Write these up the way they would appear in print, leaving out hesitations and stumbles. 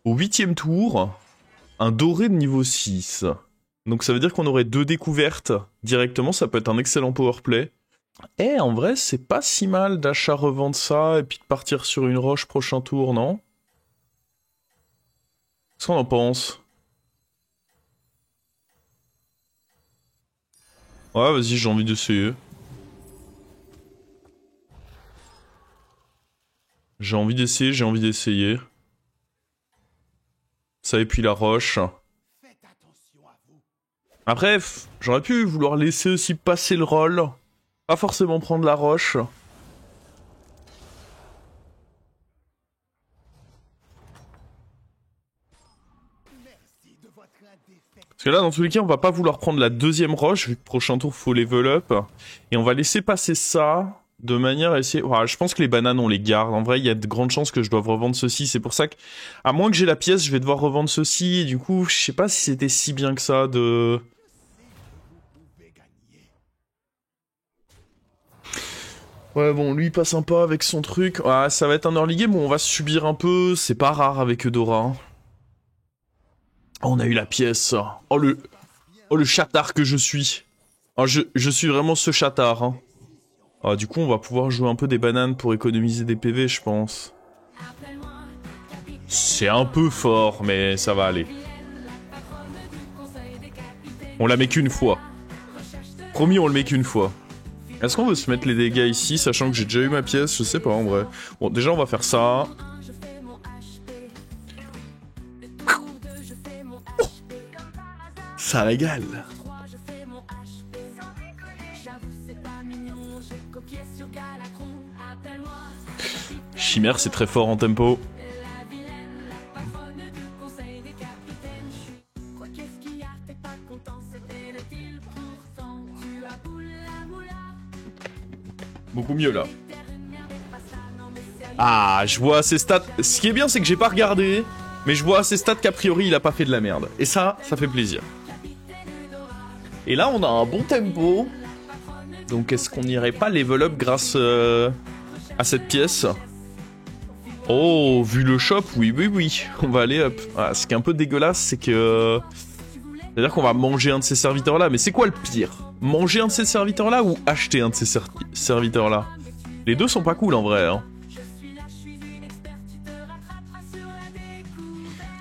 Au 8e tour, un doré de niveau 6. Donc ça veut dire qu'on aurait 2 découvertes directement, ça peut être un excellent powerplay. Eh, en vrai, c'est pas si mal d'achat-revendre ça et puis de partir sur une roche prochain tour, non? Qu'est-ce qu'on en pense? Ouais, vas-y, j'ai envie d'essayer. J'ai envie d'essayer, j'ai envie d'essayer. Ça et puis la roche. Après, j'aurais pu vouloir laisser aussi passer le rôle. Pas forcément prendre la roche. Parce que là, dans tous les cas, on va pas vouloir prendre la deuxième roche, vu que prochain tour, faut level up. Et on va laisser passer ça, de manière à essayer... Voilà, je pense que les bananes, on les garde. En vrai, il y a de grandes chances que je doive revendre ceci. C'est pour ça que, à moins que j'ai la pièce, je vais devoir revendre ceci. Et du coup, je sais pas si c'était si bien que ça de... Ouais, bon, lui, pas sympa avec son truc. Ouais, ça va être un early game où on va subir un peu. C'est pas rare avec Eudora. Hein. Oh, on a eu la pièce. Oh, le chatard que je suis. Oh, je suis vraiment ce chatard. Hein. Ah, du coup, on va pouvoir jouer un peu des bananes pour économiser des PV, je pense. C'est un peu fort, mais ça va aller. On la met qu'une fois. Promis, on le met qu'une fois. Est-ce qu'on veut se mettre les dégâts ici, sachant que j'ai déjà eu ma pièce? Je sais pas, en vrai. Bon, déjà, on va faire ça. Oh, ça régale. Chimère, c'est très fort en tempo. Beaucoup mieux là. Ah, je vois ses stats. Ce qui est bien, c'est que j'ai pas regardé, mais je vois ses stats qu'a priori il a pas fait de la merde. Et ça fait plaisir. Et là, on a un bon tempo. Donc, est-ce qu'on n'irait pas level up grâce à cette pièce? Oh, vu le shop, oui, oui, oui. On va aller up. Ah, ce qui est un peu dégueulasse, c'est que... C'est-à-dire qu'on va manger un de ces serviteurs-là. Mais c'est quoi le pire? Manger un de ces serviteurs-là ou acheter un de ces serviteurs-là? Les deux sont pas cool, en vrai. Hein.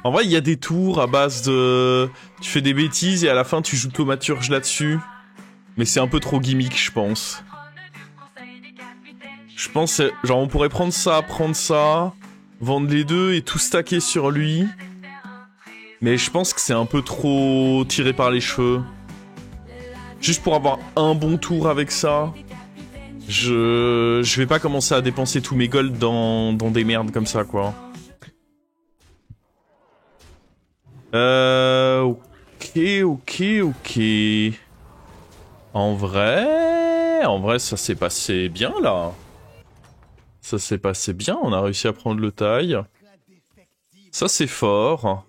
En vrai, il y a des tours à base de... Tu fais des bêtises et à la fin, tu joues thaumaturge là-dessus. Mais c'est un peu trop gimmick, je pense. Je pense, genre, on pourrait prendre ça, vendre les deux et tout stacker sur lui. Mais je pense que c'est un peu trop tiré par les cheveux. Juste pour avoir un bon tour avec ça, je vais pas commencer à dépenser tous mes golds dans des merdes comme ça, quoi. Ok. En vrai, ça s'est passé bien, là. Ça s'est passé bien, on a réussi à prendre le taille. Ça, c'est fort.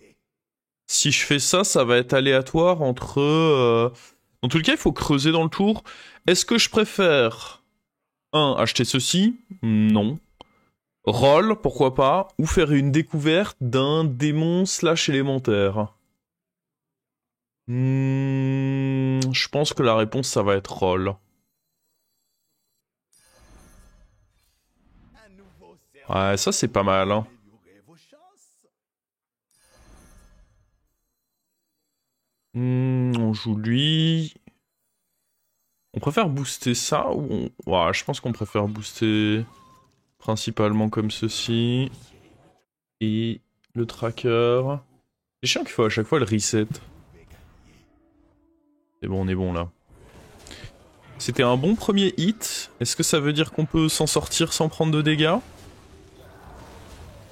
Si je fais ça, ça va être aléatoire entre... Dans tout le cas, il faut creuser dans le tour. Est-ce que je préfère... acheter ceci? Non. Roll, pourquoi pas? Ou faire une découverte d'un démon / élémentaire? Je pense que la réponse, ça va être roll. Ouais, ça c'est pas mal, hein. On joue lui. On préfère booster ça ou on... Ouais, je pense qu'on préfère booster principalement comme ceci. Et le tracker. C'est chiant qu'il faut à chaque fois le reset. C'est bon, on est bon là. C'était un bon premier hit. Est-ce que ça veut dire qu'on peut s'en sortir sans prendre de dégâts?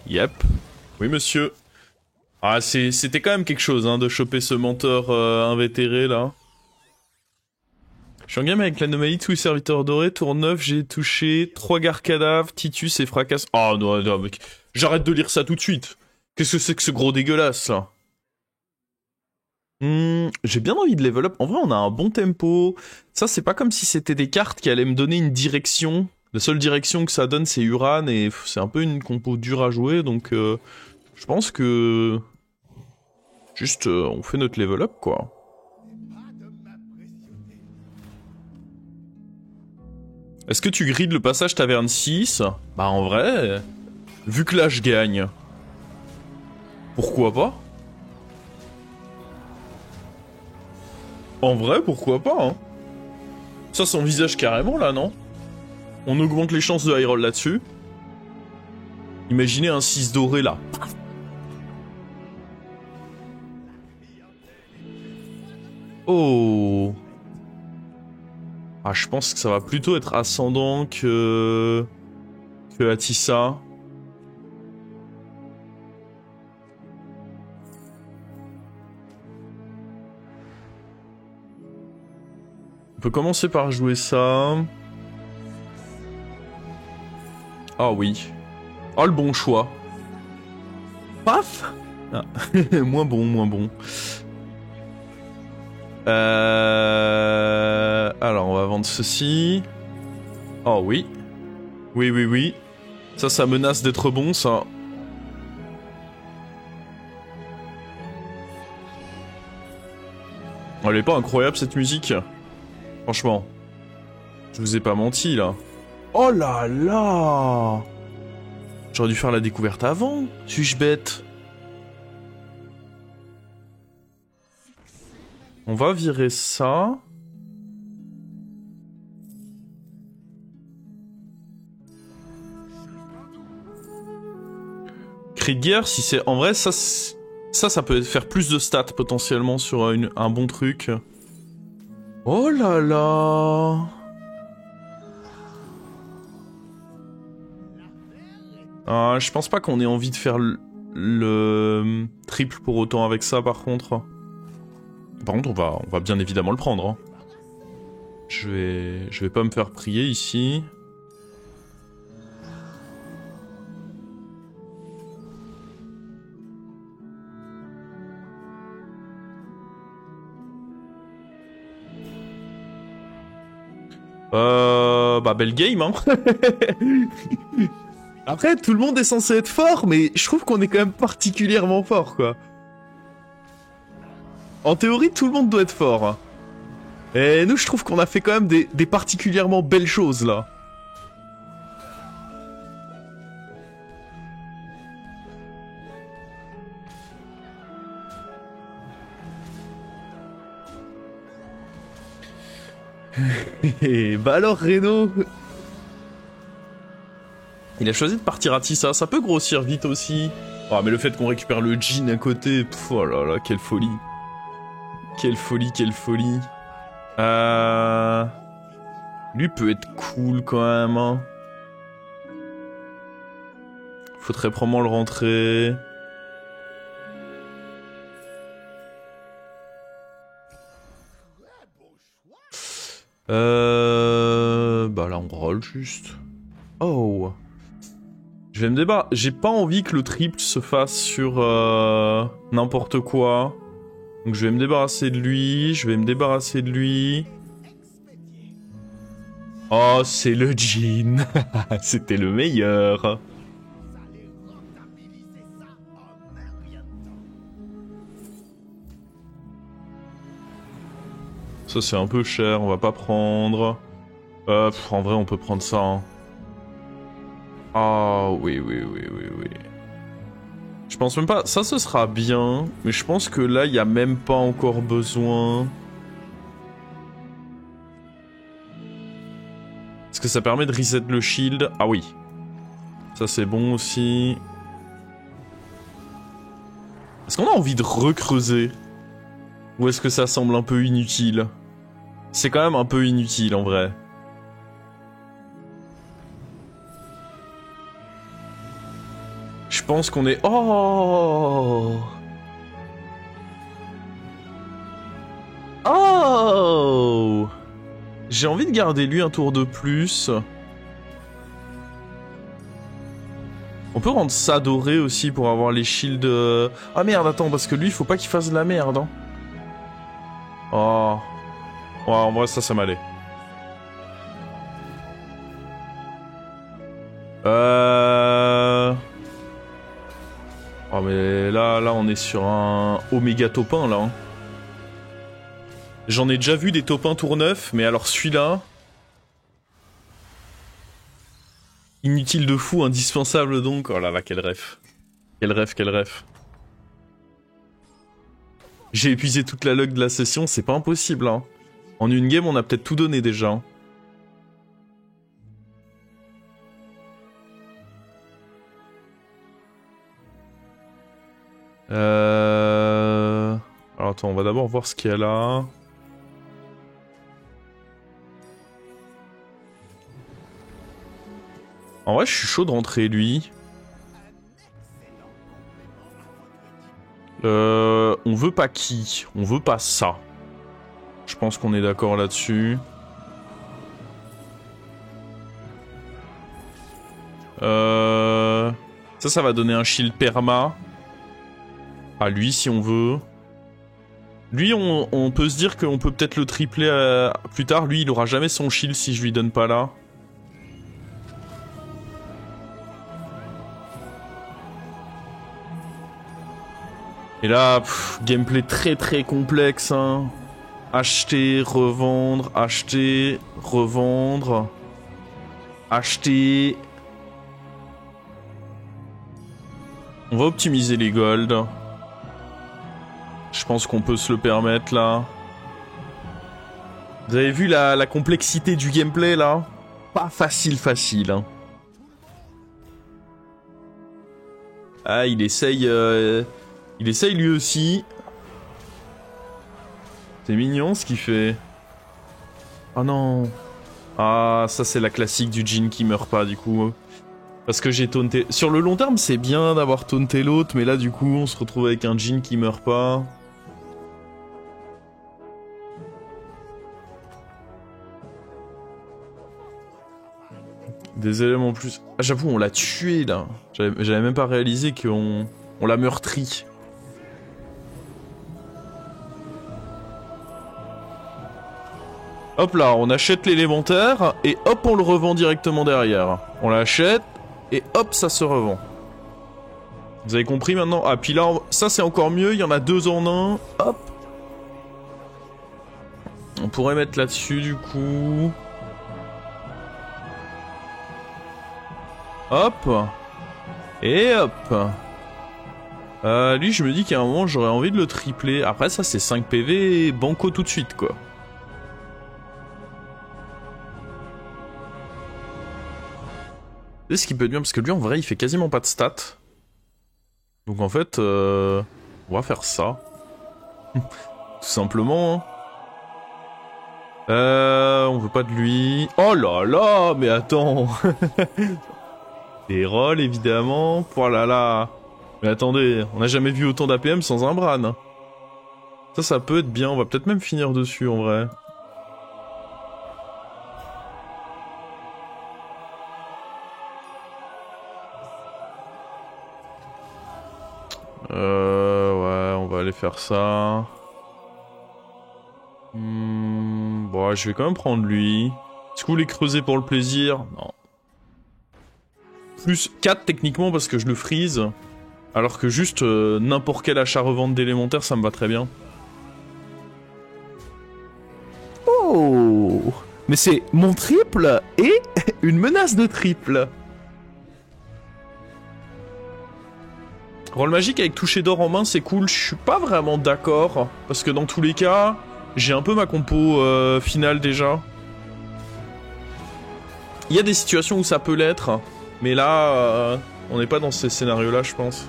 Yep. Oui, monsieur. Ah, c'était quand même quelque chose hein, de choper ce menteur invétéré là. Je suis en game avec l'anomalie tous les serviteurs dorés. Tour 9, j'ai touché 3 gardes cadavres, Titus et fracasse. Oh non, mec. J'arrête de lire ça tout de suite. Qu'est-ce que c'est que ce gros dégueulasse là? J'ai bien envie de level up. En vrai, on a un bon tempo. Ça, c'est pas comme si c'était des cartes qui allaient me donner une direction. La seule direction que ça donne, c'est Uran. Et c'est un peu une compo dure à jouer. Donc, je Je pense que... Juste, on fait notre level up, quoi. Est-ce que tu grides le passage taverne 6? Bah en vrai, vu que là je gagne, pourquoi pas? En vrai, pourquoi pas, hein? Ça s'envisage carrément, là, non? On augmente les chances de high roll là-dessus. Imaginez un 6 doré, là. Oh. Ah, je pense que ça va plutôt être ascendant que Atissa. On peut commencer par jouer ça. Ah oui. Oh, le bon choix. Paf. Ah. Moins bon, moins bon. Alors, on va vendre ceci. Oh oui. Oui, oui, oui. Ça menace d'être bon, ça. Elle est pas incroyable, cette musique? Franchement. Je vous ai pas menti, là. Oh là là! J'aurais dû faire la découverte avant. Suis-je bête? On va virer ça. Cri de guerre, si c'est... En vrai, ça peut faire plus de stats, potentiellement, sur un bon truc. Oh là là! Je pense pas qu'on ait envie de faire le triple pour autant avec ça, par contre. Par contre, on va bien évidemment le prendre. Hein. Je vais pas me faire prier ici. Bah belle game, hein. Après, tout le monde est censé être fort, mais je trouve qu'on est quand même particulièrement fort, quoi. En théorie, tout le monde doit être fort. Et nous, je trouve qu'on a fait quand même des particulièrement belles choses, là. Bah alors, Reno... Il a choisi de partir à Tissa, ça peut grossir vite aussi. Ah, mais le fait qu'on récupère le jean à côté, pff, oh là là, quelle folie. Quelle folie, quelle folie. Lui peut être cool quand même. Hein. Faudrait probablement le rentrer. Bah là on roll juste. Oh. Je vais me débarrasser. J'ai pas envie que le triple se fasse sur n'importe quoi. Donc je vais me débarrasser de lui. Je vais me débarrasser de lui. Oh, c'est le jean. C'était le meilleur. Ça c'est un peu cher, on va pas prendre. En vrai on peut prendre ça. Hein. Ah oui, oui, oui, oui, oui. Je pense même pas... Ça, ce sera bien. Mais je pense que là, il n'y a même pas encore besoin. Est-ce que ça permet de reset le shield? Ah oui. Ça, c'est bon aussi. Est-ce qu'on a envie de recreuser? Ou est-ce que ça semble un peu inutile? C'est quand même un peu inutile, en vrai. Je pense qu'on est... Oh! Oh! J'ai envie de garder lui un tour de plus. On peut rendre ça doré aussi pour avoir les shields... Ah merde, attends, parce que lui, il faut pas qu'il fasse de la merde. Hein. Oh. Ouais, en vrai, ça m'allait. Oh mais là on est sur un Oméga Topin là. Hein. J'en ai déjà vu des Topins tour 9, mais alors celui-là... Inutile de fou, indispensable donc. Oh là là, quel rêve. Quel rêve, quel rêve. J'ai épuisé toute la luck de la session, c'est pas impossible. Hein. En une game, on a peut-être tout donné déjà. Alors attends, on va d'abord voir ce qu'il y a là. En vrai, je suis chaud de rentrer lui. On veut pas qui? On veut pas ça. Je pense qu'on est d'accord là-dessus. Ça va donner un shield perma. À lui, si on veut. Lui, on peut se dire qu'on peut peut-être le tripler plus tard. Lui, il aura jamais son shield si je lui donne pas là. Et là, gameplay très très complexe. Hein. Acheter, revendre, acheter, revendre. Acheter. On va optimiser les golds. Je pense qu'on peut se le permettre là. Vous avez vu la complexité du gameplay là? Pas facile. Hein. Ah, il essaye lui aussi. C'est mignon ce qu'il fait. Oh non. Ah, ça c'est la classique du Jhin qui meurt pas du coup. Parce que j'ai taunté... Sur le long terme, c'est bien d'avoir taunté l'autre, mais là du coup, on se retrouve avec un Jhin qui meurt pas. Des éléments en plus... Ah, j'avoue, on l'a tué là. J'avais même pas réalisé qu'on l'a meurtri. Hop là, on achète l'élémentaire, et hop, on le revend directement derrière. On l'achète, et hop, ça se revend. Vous avez compris maintenant? Ah, puis là, ça c'est encore mieux, il y en a 2 en 1. Hop. On pourrait mettre là-dessus, du coup. Hop. Et hop. Lui, je me dis qu'à un moment, j'aurais envie de le tripler. Après, ça, c'est 5 PV et banco tout de suite, quoi. C'est ce qui peut être bien, parce que lui, en vrai, il fait quasiment pas de stats. Donc, en fait, on va faire ça. Tout simplement. On veut pas de lui. Oh là là, mais attends. Des rolls, évidemment. Oh là là. Mais attendez, on n'a jamais vu autant d'APM sans un Bran. Ça peut être bien. On va peut-être même finir dessus, en vrai. Ouais, on va aller faire ça. Bon, je vais quand même prendre lui. Est-ce que vous voulez creuser pour le plaisir? Non. Plus 4 techniquement parce que je le freeze. Alors que juste n'importe quel achat-revente d'élémentaire, ça me va très bien. Oh! Mais c'est mon triple et une menace de triple. Rôle magique avec toucher d'or en main, c'est cool. Je suis pas vraiment d'accord. Parce que dans tous les cas, j'ai un peu ma compo finale déjà. Il y a des situations où ça peut l'être. Mais là, on n'est pas dans ces scénarios-là, je pense.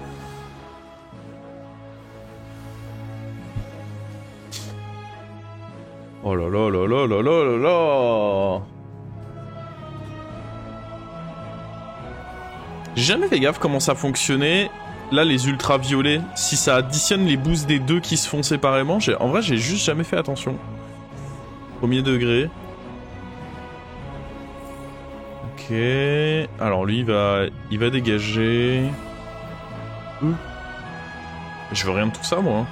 Oh là là là là là là là là. J'ai jamais fait gaffe comment ça fonctionnait. Là, les ultraviolets, si ça additionne les boosts des deux qui se font séparément, en vrai, j'ai juste jamais fait attention. Premier degré. Ok. Alors lui, il va dégager. Je veux rien de tout ça, moi.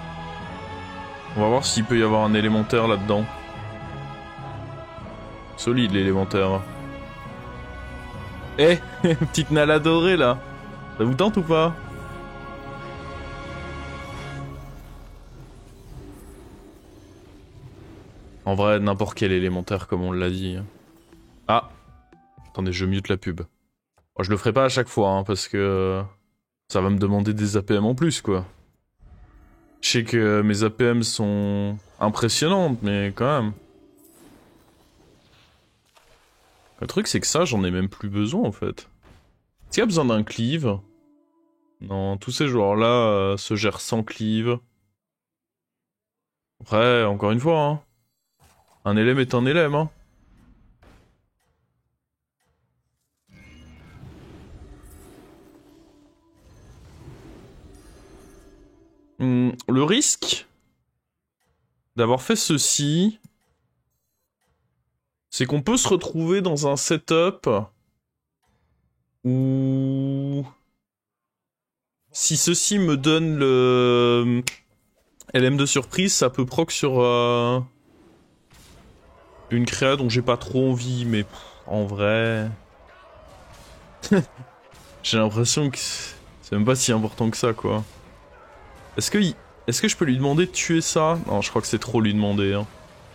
On va voir s'il peut y avoir un élémentaire là-dedans. Solide, l'élémentaire. Eh, petite Nala dorée, là. Ça vous tente ou pas? En vrai, n'importe quel élémentaire, comme on l'a dit. Ah. Attendez, je mute la pub. Bon, je le ferai pas à chaque fois, hein, parce que... ça va me demander des APM en plus, quoi. Je sais que mes APM sont impressionnantes, mais quand même. Le truc, c'est que ça, j'en ai même plus besoin, en fait. Est-ce qu'il y a besoin d'un cleave? Non, tous ces joueurs-là se gèrent sans cleave. Après, encore une fois, hein. Un LM est un LM, hein. Le risque d'avoir fait ceci, c'est qu'on peut se retrouver dans un setup où... si ceci me donne le LM de surprise, ça peut proc sur une créa dont j'ai pas trop envie, mais en vrai... j'ai l'impression que c'est même pas si important que ça, quoi. Est-ce que je peux lui demander de tuer ça? Non, je crois que c'est trop lui demander, hein.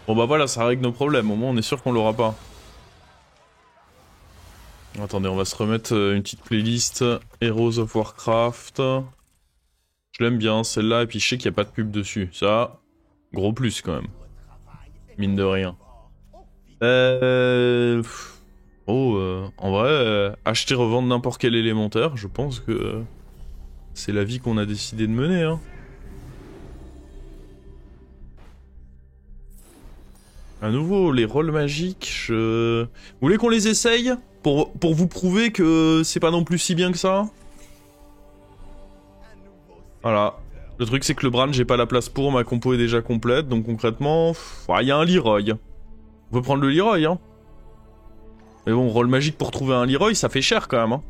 Bon bah voilà, ça règle nos problèmes, au moins on est sûr qu'on l'aura pas. Attendez, on va se remettre une petite playlist Heroes of Warcraft. Je l'aime bien, celle-là, et puis je sais qu'il n'y a pas de pub dessus. Ça, gros plus quand même. Mine de rien. En vrai, acheter, revendre n'importe quel élémentaire, je pense que c'est la vie qu'on a décidé de mener, hein. À nouveau, les rôles magiques, Vous voulez qu'on les essaye pour vous prouver que c'est pas non plus si bien que ça? Voilà. Le truc, c'est que le Bran, j'ai pas la place pour, ma compo est déjà complète, donc concrètement... il y a un Leroy. On peut prendre le Leroy, hein. Mais bon, rôle magique pour trouver un Leroy, ça fait cher quand même, hein.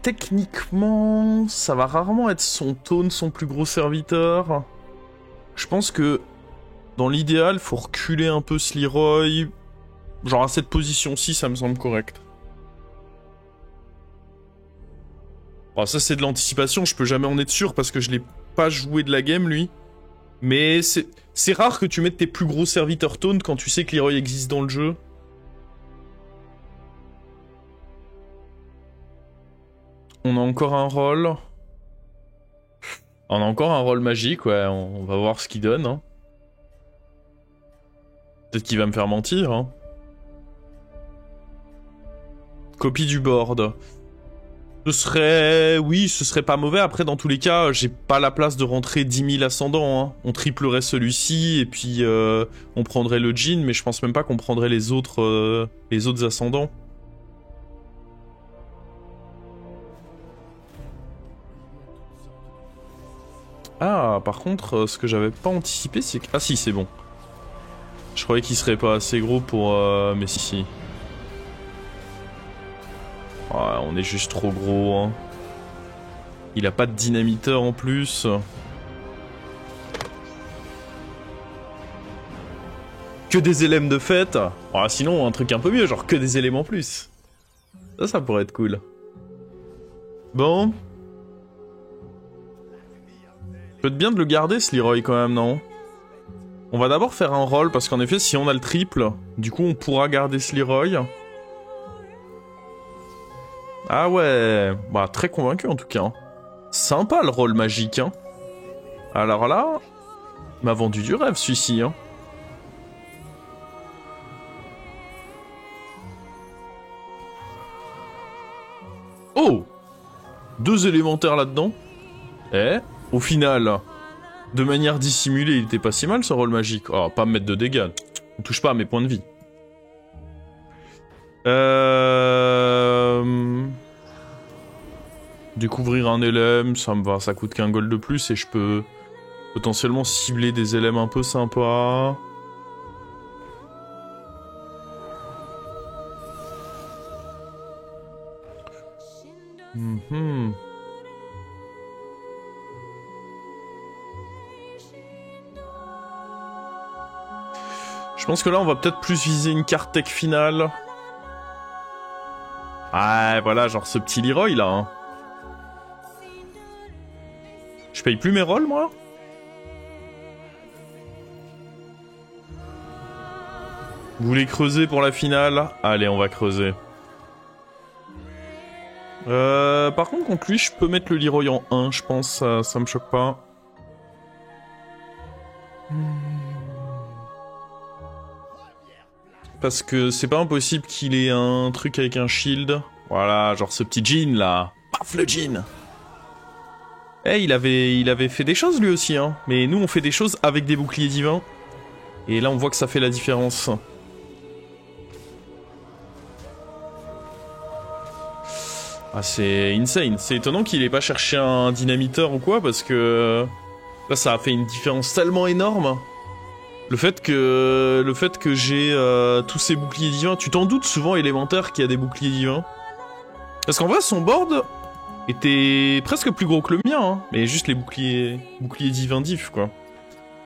Techniquement, ça va rarement être son taunt, son plus gros serviteur. Je pense que, dans l'idéal, faut reculer un peu ce Leroy. Genre à cette position-ci, ça me semble correct. Bon, ça c'est de l'anticipation, je peux jamais en être sûr parce que je l'ai pas joué de la game, lui. Mais c'est rare que tu mettes tes plus gros serviteurs taunt quand tu sais que Leroy existe dans le jeu. On a encore un rôle. On a encore un rôle magique, ouais, on va voir ce qu'il donne. Hein. Peut-être qu'il va me faire mentir. Hein. Copie du board. Ce serait... Oui, ce serait pas mauvais. Après, dans tous les cas, j'ai pas la place de rentrer 10 000 ascendants. Hein. On triplerait celui-ci, et puis on prendrait le Djinn, mais je pense même pas qu'on prendrait les autres ascendants. Ah, par contre, ce que j'avais pas anticipé, c'est que... Ah si, c'est bon. Je croyais qu'il serait pas assez gros pour... Mais si. Ouais, on est juste trop gros, hein. Il a pas de dynamiteur en plus. Que des éléments de fête. Ah, sinon, un truc un peu mieux, genre que des éléments en plus. Ça pourrait être cool. Bon. Peut-être bien de le garder, ce Leroy, quand même, non? On va d'abord faire un roll, parce qu'en effet, si on a le triple, du coup, on pourra garder ce Leroy. Ah ouais. Bah, très convaincu, en tout cas. Hein. Sympa, le rôle magique, hein. Alors là... m'a vendu du rêve, celui-ci, hein. Oh! 2 élémentaires là-dedans. Eh? Au final, de manière dissimulée, il était pas si mal ce rôle magique. Oh, pas me mettre de dégâts. On touche pas à mes points de vie. Découvrir un LM, ça me va. Ça coûte qu'un gold de plus et je peux potentiellement cibler des LM un peu sympas. Je pense que là, on va peut-être plus viser une carte tech finale. Ah, voilà, genre ce petit Leroy, là. Hein. Je paye plus mes rolls, moi? Vous voulez creuser pour la finale? Allez, on va creuser. Par contre, contre lui, je peux mettre le Leroy en 1, je pense. Ça me choque pas. Parce que c'est pas impossible qu'il ait un truc avec un shield. Voilà, genre ce petit Jean, là. Paf, le Jean! Eh, il avait fait des choses, lui aussi, hein. Mais nous, on fait des choses avec des boucliers divins. Et là, on voit que ça fait la différence. Ah, c'est insane. C'est étonnant qu'il ait pas cherché un dynamiteur ou quoi, parce que... Là, ça a fait une différence tellement énorme. Le fait que j'ai tous ces boucliers divins... Tu t'en doutes souvent, élémentaire, qu'il y a des boucliers divins. Parce qu'en vrai, son board était presque plus gros que le mien, hein. Mais juste les boucliers divins diff, quoi.